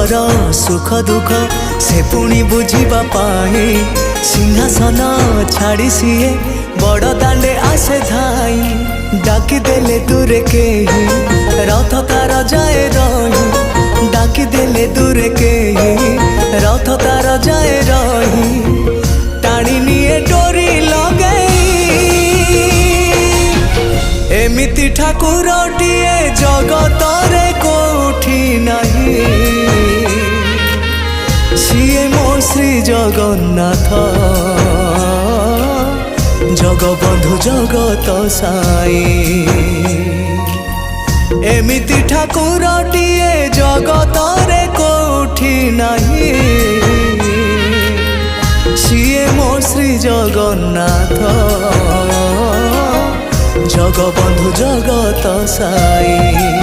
जगतर सुख दुख से पुणी बुझिबा पाई सिंहासन छाड़ी सीए बड़ दांडे आसे धाई डाकी देले दूरे केही रथ तार जाए रही डाकी देले दूरे केही रथ तार जाए रही टाणी निए डोरी लगई एमिति ठाकुरटिए जगतरे कोठी नहीं सिए मो श्री जगन्नाथ जगबंधु जगत साई एमिति ठाकुरटिए जगतरे कोठी नहीं सिए मो श्री जगन्नाथ जगबंधु जगत साई।